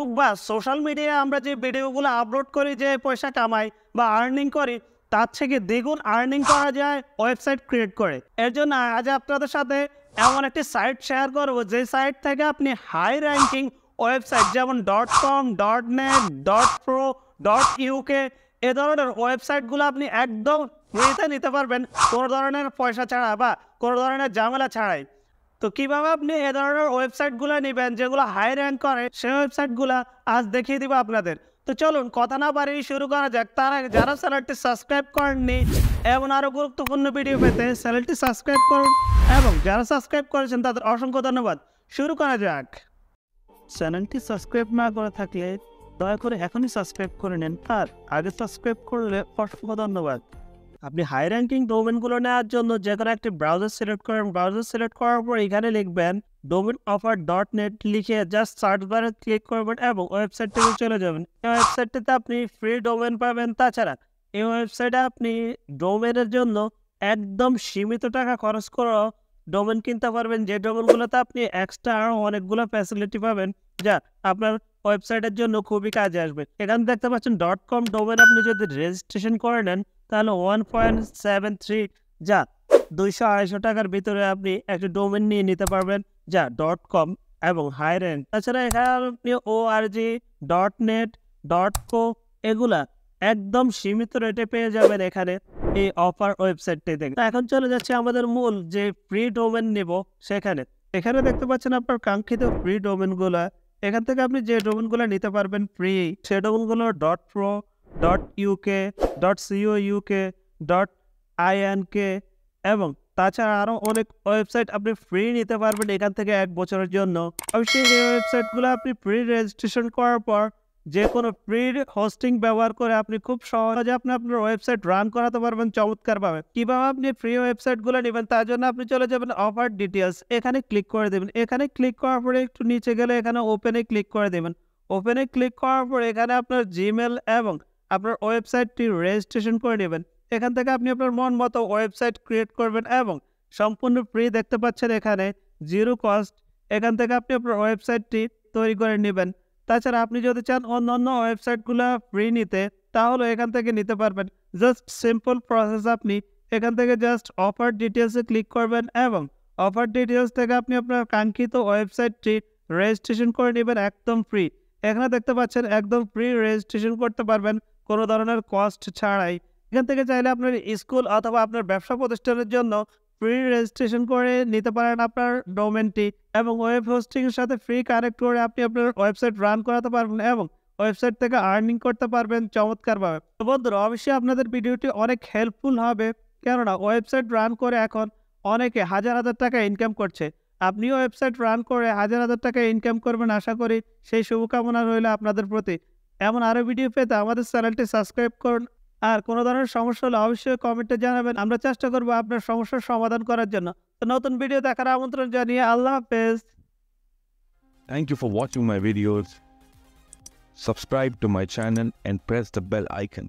YouTube বা social মিডিয়ায় আমরা যে ভিডিওগুলো আপলোড করি যে পয়সা কামাই বা আর্নিং করি তার থেকে দ্বিগুণ আর্নিং করা যায় ওয়েবসাইট ক্রিয়েট করে। এর জন্য আজ আপনাদের সাথে এমন একটি সাইট শেয়ার করব যে সাইট থেকে আপনি হাই র্যাঙ্কিং ওয়েবসাইট যেমন .com, .net, .pro, .uk এ ধরনের ওয়েবসাইটগুলো আপনি একদম ফ্রিতে নিতে পারবেন, কোনো ধরনের পয়সা ছাড়া বা কোনো ধরনের ঝামেলা ছাড়াই। তো কীভাবে আপনি এ ধরনের ওয়েবসাইটগুলো নেবেন যেগুলো হাই র্যাঙ্ক করে, সেই ওয়েবসাইটগুলো আজ দেখিয়ে দিব আপনাদের। তো চলুন কথা না বাড়িয়ে শুরু করা যাক। তার আগে যারা চ্যানেলটি সাবস্ক্রাইব করেননি এবং আরও গুরুত্বপূর্ণ ভিডিও পেতে চ্যানেলটি সাবস্ক্রাইব করুন, এবং যারা সাবস্ক্রাইব করেছেন তাদের অসংখ্য ধন্যবাদ। শুরু করা যাক। চ্যানেলটি সাবস্ক্রাইব না করে থাকলে দয়া করে এখনই সাবস্ক্রাইব করে নেন, আর আগে সাবস্ক্রাইব করলে অসংখ্য ধন্যবাদ। আপনি হাই র্যাঙ্কিং ডোমেনগুলো নেওয়ার জন্য যে কোনো একটি ব্রাউজার সিলেক্ট করেন। ব্রাউজার সিলেক্ট করার পর এখানে লিখবেন domainoffer.net, লিখে জাস্ট সার্চ বারে ক্লিক করবেন এবং ওয়েবসাইটটিতে চলে যাবেন। এই ওয়েবসাইটটিতে আপনি ফ্রি ডোমেন পাবেন। তাছাড়া এই ওয়েবসাইটে আপনি ডোমেনের জন্য একদম সীমিত টাকা খরচ করে ডোমেন কিনতে পারবেন, যে ডোমেনগুলোতে আপনি এক্সট্রা আরও অনেকগুলো ফ্যাসিলিটি পাবেন যা আপনার ওয়েবসাইটের জন্য খুবই কাজে আসবে। এখানে দেখতে পাচ্ছেন .com ডোমেন আপনি যদি রেজিস্ট্রেশন করে নেন তাহলে 1.73 যা 200-250 টাকার ভিতরে আপনি একটা ডোমেন নিয়ে নিতে পারবেন যা .com এবং হাই র্যাঙ্ক। তাছাড়া এখানে আপনি org, .net, .co এগুলা একদম সীমিত রেটে পেয়ে যাবেন এখানে এই অফার ওয়েবসাইটটি থেকে। এখন চলে যাচ্ছে আমাদের মূল যে ফ্রি ডোমেন নেব সেখানে। এখানে দেখতে পাচ্ছেন আপনার কাঙ্ক্ষিত ফ্রি ডোমেনগুলা। এখান থেকে আপনি যে ডোমেনগুলো নিতে পারবেন ফ্রি, সে ডোমেনগুলো .pro, .uk, .couk, .ink এবং তাছাড়া আরও অনেক ওয়েবসাইট আপনি ফ্রি নিতে পারবেন এখান থেকে 1 বছরের জন্য। অবশ্যই এই ওয়েবসাইটগুলো আপনি ফ্রি রেজিস্ট্রেশন করার পর যে কোনো ফ্রি হোস্টিং ব্যবহার করে আপনি খুব সহজে আপনার ওয়েবসাইট রান করাতে পারবেন চমৎকারভাবে। কীভাবে আপনি ফ্রি ওয়েবসাইটগুলো নেবেন তার জন্য আপনি চলে যাবেন অফার ডিটেলস, এখানে ক্লিক করে দেবেন। এখানে ক্লিক করার পরে একটু নিচে গেলে এখানে ওপেনে ক্লিক করে দেবেন। ওপেনে ক্লিক করার পর এখানে আপনার জিমেল এবং আপনার ওয়েবসাইটটি রেজিস্ট্রেশন করে নেবেন। এখান থেকে আপনি আপনার মন মতো ওয়েবসাইট ক্রিয়েট করবেন এবং সম্পূর্ণ ফ্রি দেখতে পাচ্ছেন এখানে, জিরো কস্ট। এখান থেকে আপনি আপনার ওয়েবসাইটটি তৈরি করে নেবেন। তাছাড়া আপনি যদি চান অন্যান্য ওয়েবসাইটগুলো ফ্রি নিতে তাহলে এখান থেকে নিতে পারবেন। জাস্ট সিম্পল প্রসেস, আপনি এখান থেকে জাস্ট অফার ডিটেলসে ক্লিক করবেন এবং অফার ডিটেলস থেকে আপনি আপনার কাঙ্ক্ষিত ওয়েবসাইটটি রেজিস্ট্রেশন করে নেবেন একদম ফ্রি। এখানে দেখতে পাচ্ছেন একদম ফ্রি রেজিস্ট্রেশন করতে পারবেন কোনো ধরনের কস্ট ছাড়াই। এখান থেকে চাইলে আপনার স্কুল অথবা আপনার ব্যবসা প্রতিষ্ঠানের জন্য ফ্রি রেজিস্ট্রেশন করে নিতে পারেন আপনার ডোমেনটি, এবং ওয়েব হোস্টিংয়ের সাথে ফ্রি কানেক্ট করে আপনি আপনার ওয়েবসাইট রান করাতে পারবেন এবং ওয়েবসাইট থেকে আর্নিং করতে পারবেন চমৎকারভাবে। তো বন্ধুরা, অবশ্যই আপনাদের ভিডিওটি অনেক হেল্পফুল হবে, কেননা ওয়েবসাইট রান করে এখন অনেকে হাজার হাজার টাকা ইনকাম করছে। আপনিও ওয়েবসাইট রান করে হাজার হাজার টাকা ইনকাম করবেন আশা করি। সেই শুভকামনা রইল আপনাদের প্রতি। এমন আরও ভিডিও পেতে আমাদের চ্যানেলটি সাবস্ক্রাইব করুন, আর কোনো ধরনের সমস্যা হলে অবশ্যই কমেন্টে জানাবেন, আমরা চেষ্টা করবো আপনার সমস্যার সমাধান করার জন্য। তো নতুন ভিডিও দেখার আমন্ত্রণ জানিয়ে আল্লাহ হাফেজ। Thank you for watching my videos. Subscribe to my channel and press the bell icon.